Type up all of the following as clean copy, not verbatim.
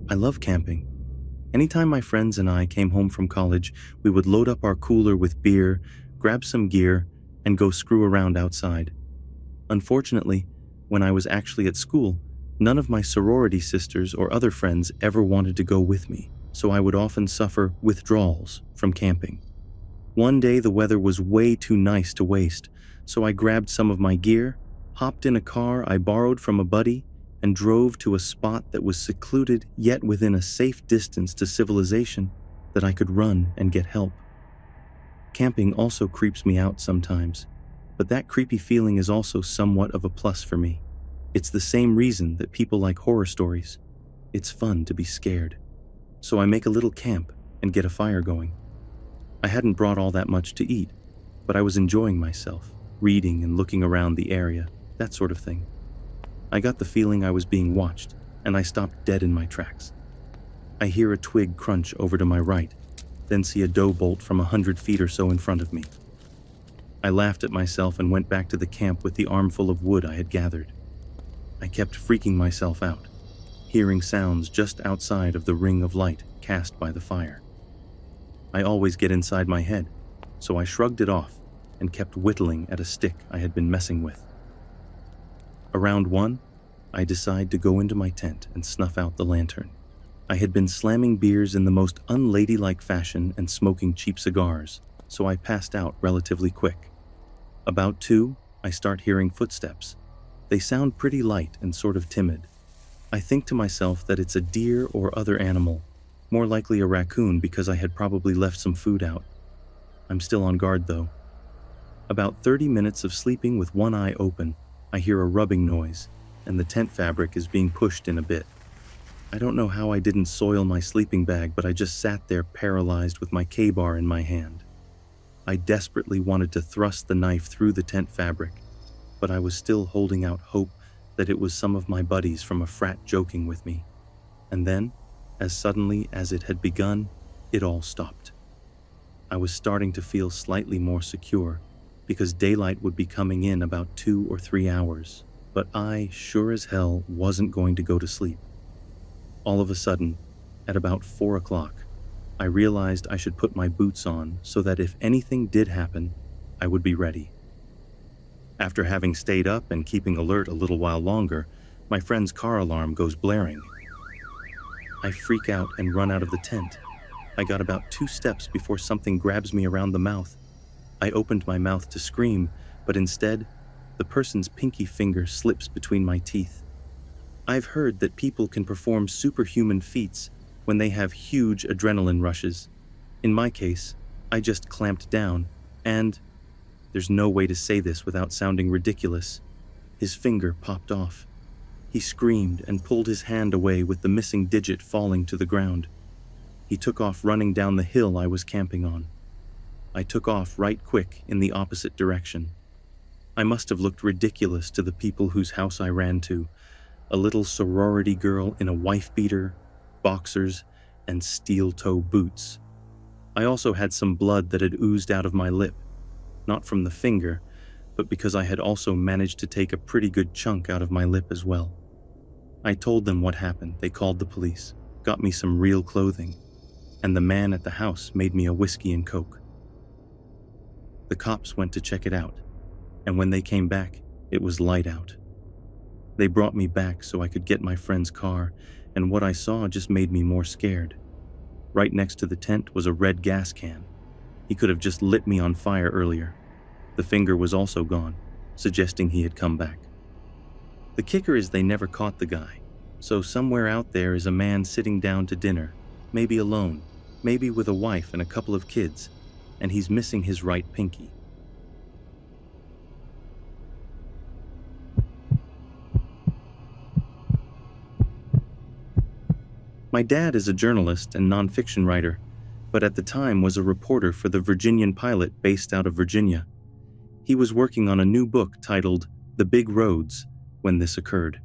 I love camping. Anytime my friends and I came home from college, we would load up our cooler with beer, grab some gear, and go screw around outside. Unfortunately, when I was actually at school, none of my sorority sisters or other friends ever wanted to go with me, so I would often suffer withdrawals from camping. One day the weather was way too nice to waste, so I grabbed some of my gear, hopped in a car I borrowed from a buddy, and drove to a spot that was secluded yet within a safe distance to civilization that I could run and get help. Camping also creeps me out sometimes, but that creepy feeling is also somewhat of a plus for me. It's the same reason that people like horror stories. It's fun to be scared. So I make a little camp and get a fire going. I hadn't brought all that much to eat, but I was enjoying myself, reading and looking around the area, that sort of thing. I got the feeling I was being watched, and I stopped dead in my tracks. I hear a twig crunch over to my right, then see a doe bolt from 100 feet or so in front of me. I laughed at myself and went back to the camp with the armful of wood I had gathered. I kept freaking myself out, hearing sounds just outside of the ring of light cast by the fire. I always get inside my head, so I shrugged it off and kept whittling at a stick I had been messing with. Around 1, I decide to go into my tent and snuff out the lantern. I had been slamming beers in the most unladylike fashion and smoking cheap cigars, so I passed out relatively quick. About 2, I start hearing footsteps. They sound pretty light and sort of timid. I think to myself that it's a deer or other animal, more likely a raccoon because I had probably left some food out. I'm still on guard though. About 30 minutes of sleeping with one eye open, I hear a rubbing noise, and the tent fabric is being pushed in a bit. I don't know how I didn't soil my sleeping bag, but I just sat there paralyzed with my K-bar in my hand. I desperately wanted to thrust the knife through the tent fabric, but I was still holding out hope that it was some of my buddies from a frat joking with me. And then, as suddenly as it had begun, it all stopped. I was starting to feel slightly more secure, because daylight would be coming in about 2 or 3 hours, but I, sure as hell, wasn't going to go to sleep. All of a sudden, at about 4 o'clock, I realized I should put my boots on so that if anything did happen, I would be ready. After having stayed up and keeping alert a little while longer, my friend's car alarm goes blaring. I freak out and run out of the tent. I got about 2 steps before something grabs me around the mouth. I opened my mouth to scream, but instead, the person's pinky finger slips between my teeth. I've heard that people can perform superhuman feats when they have huge adrenaline rushes. In my case, I just clamped down, and, there's no way to say this without sounding ridiculous, his finger popped off. He screamed and pulled his hand away with the missing digit falling to the ground. He took off running down the hill I was camping on. I took off right quick in the opposite direction. I must have looked ridiculous to the people whose house I ran to, a little sorority girl in a wife beater, boxers, and steel-toe boots. I also had some blood that had oozed out of my lip, not from the finger, but because I had also managed to take a pretty good chunk out of my lip as well. I told them what happened. They called the police, got me some real clothing, and the man at the house made me a whiskey and coke. The cops went to check it out, and when they came back, it was light out. They brought me back so I could get my friend's car, and what I saw just made me more scared. Right next to the tent was a red gas can. He could have just lit me on fire earlier. The finger was also gone, suggesting he had come back. The kicker is they never caught the guy, so somewhere out there is a man sitting down to dinner, maybe alone, maybe with a wife and a couple of kids, and he's missing his right pinky. My dad is a journalist and nonfiction writer, but at the time was a reporter for the Virginian Pilot based out of Virginia. He was working on a new book titled The Big Roads when this occurred.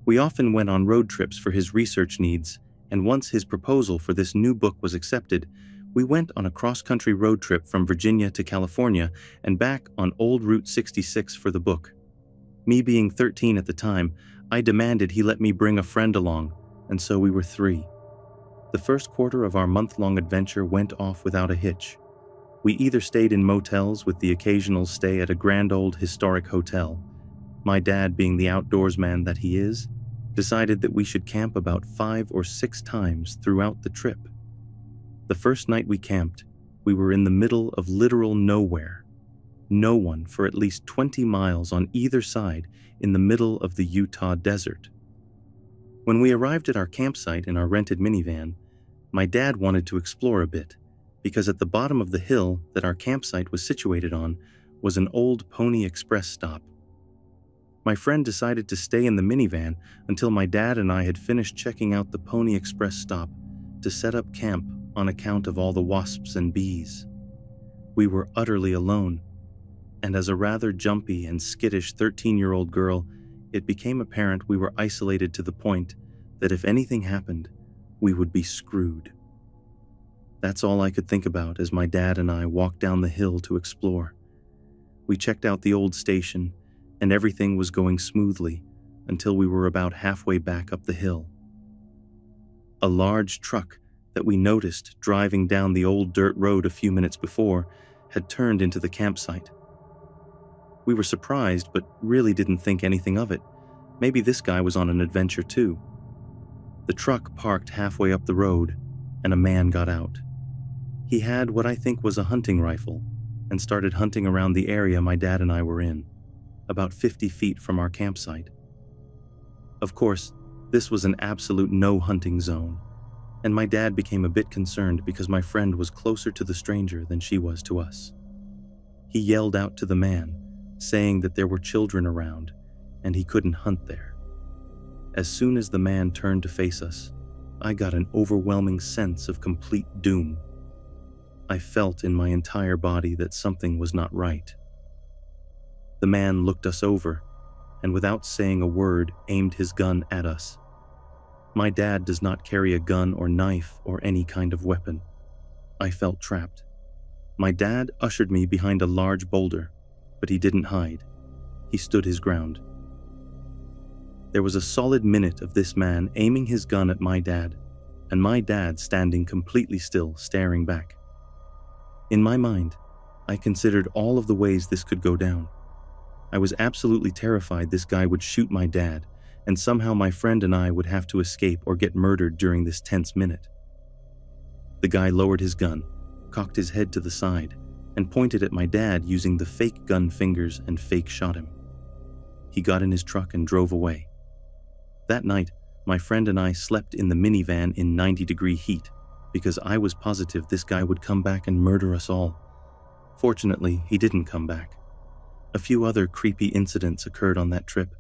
We often went on road trips for his research needs, and once his proposal for this new book was accepted, we went on a cross-country road trip from Virginia to California and back on Old Route 66 for the book. Me being 13 at the time, I demanded he let me bring a friend along, and so we were 3. The first quarter of our month-long adventure went off without a hitch. We either stayed in motels with the occasional stay at a grand old historic hotel. My dad, being the outdoors man that he is, decided that we should camp about 5 or 6 times throughout the trip. The first night we camped, we were in the middle of literal nowhere. No one for at least 20 miles on either side in the middle of the Utah desert. When we arrived at our campsite in our rented minivan, my dad wanted to explore a bit, because at the bottom of the hill that our campsite was situated on was an old Pony Express stop. My friend decided to stay in the minivan until my dad and I had finished checking out the Pony Express stop to set up camp on account of all the wasps and bees. We were utterly alone, and as a rather jumpy and skittish 13-year-old girl, it became apparent we were isolated to the point that if anything happened, we would be screwed. That's all I could think about as my dad and I walked down the hill to explore. We checked out the old station, and everything was going smoothly until we were about halfway back up the hill. A large truck that we noticed driving down the old dirt road a few minutes before had turned into the campsite. We were surprised, but really didn't think anything of it. Maybe this guy was on an adventure too. The truck parked halfway up the road, and a man got out. He had what I think was a hunting rifle and started hunting around the area my dad and I were in, about 50 feet from our campsite. Of course, this was an absolute no-hunting zone, and my dad became a bit concerned because my friend was closer to the stranger than she was to us. He yelled out to the man, saying that there were children around and he couldn't hunt there. As soon as the man turned to face us, I got an overwhelming sense of complete doom. I felt in my entire body that something was not right. The man looked us over and without saying a word aimed his gun at us. My dad does not carry a gun or knife or any kind of weapon. I felt trapped. My dad ushered me behind a large boulder, but he didn't hide. He stood his ground. There was a solid minute of this man aiming his gun at my dad, and my dad standing completely still, staring back. In my mind, I considered all of the ways this could go down. I was absolutely terrified this guy would shoot my dad, and somehow my friend and I would have to escape or get murdered during this tense minute. The guy lowered his gun, cocked his head to the side, and pointed at my dad using the fake gun fingers and fake shot him. He got in his truck and drove away. That night, my friend and I slept in the minivan in 90-degree heat because I was positive this guy would come back and murder us all. Fortunately, he didn't come back. A few other creepy incidents occurred on that trip,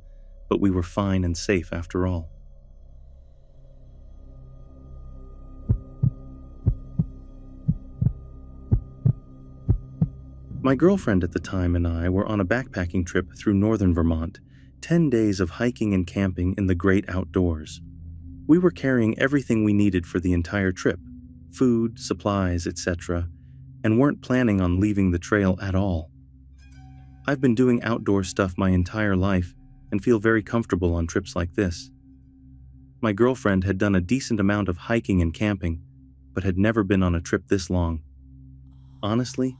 but we were fine and safe after all. My girlfriend at the time and I were on a backpacking trip through northern Vermont, 10 days of hiking and camping in the great outdoors. We were carrying everything we needed for the entire trip, food, supplies, etc., and weren't planning on leaving the trail at all. I've been doing outdoor stuff my entire life and feel very comfortable on trips like this. My girlfriend had done a decent amount of hiking and camping, but had never been on a trip this long. Honestly,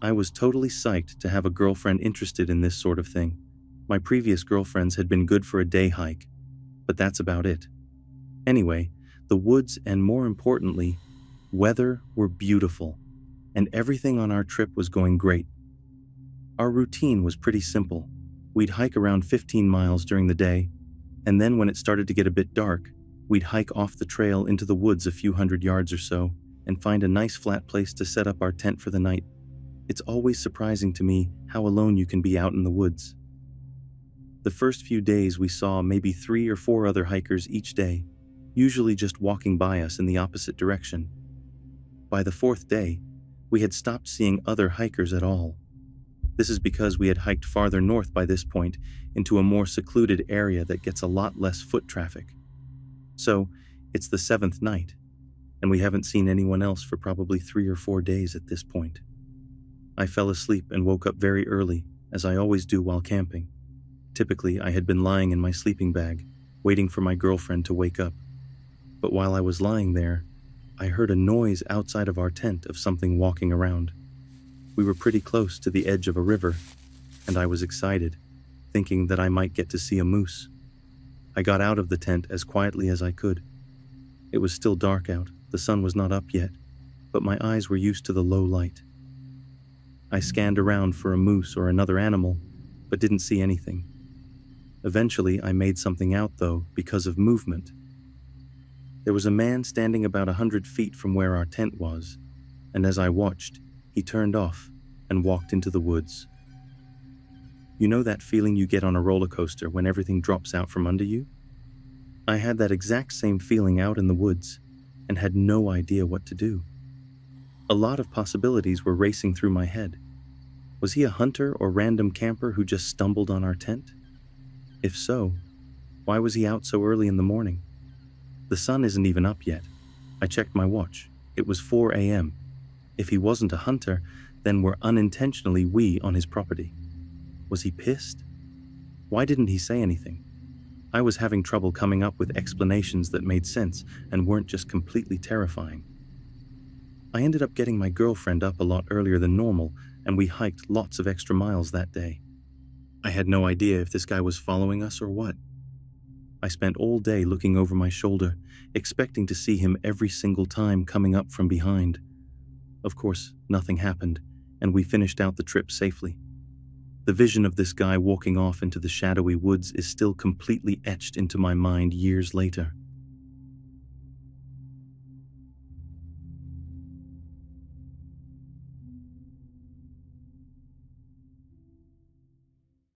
I was totally psyched to have a girlfriend interested in this sort of thing. My previous girlfriends had been good for a day hike, but that's about it. Anyway, the woods and more importantly, weather were beautiful, and everything on our trip was going great. Our routine was pretty simple. We'd hike around 15 miles during the day, and then when it started to get a bit dark, we'd hike off the trail into the woods a few hundred yards or so and find a nice flat place to set up our tent for the night. It's always surprising to me how alone you can be out in the woods. The first few days we saw maybe 3 or 4 other hikers each day, usually just walking by us in the opposite direction. By the 4th day, we had stopped seeing other hikers at all. This is because we had hiked farther north by this point into a more secluded area that gets a lot less foot traffic. So, it's the 7th night, and we haven't seen anyone else for probably 3 or 4 days at this point. I fell asleep and woke up very early, as I always do while camping. Typically, I had been lying in my sleeping bag, waiting for my girlfriend to wake up, But while I was lying there, I heard a noise outside of our tent of something walking around. We were pretty close to the edge of a river, and I was excited, thinking that I might get to see a moose. I got out of the tent as quietly as I could. It was still dark out, the sun was not up yet, but my eyes were used to the low light. I scanned around for a moose or another animal, but didn't see anything. Eventually, I made something out, though, because of movement. There was a man standing about 100 feet from where our tent was, and as I watched, he turned off and walked into the woods. You know that feeling you get on a roller coaster when everything drops out from under you? I had that exact same feeling out in the woods and had no idea what to do. A lot of possibilities were racing through my head. Was he a hunter or random camper who just stumbled on our tent? If so, why was he out so early in the morning? The sun isn't even up yet. I checked my watch. It was 4 a.m. If he wasn't a hunter, then we're unintentionally on his property. Was he pissed? Why didn't he say anything? I was having trouble coming up with explanations that made sense and weren't just completely terrifying. I ended up getting my girlfriend up a lot earlier than normal, and we hiked lots of extra miles that day. I had no idea if this guy was following us or what. I spent all day looking over my shoulder, expecting to see him every single time coming up from behind. Of course, nothing happened, and we finished out the trip safely. The vision of this guy walking off into the shadowy woods is still completely etched into my mind years later.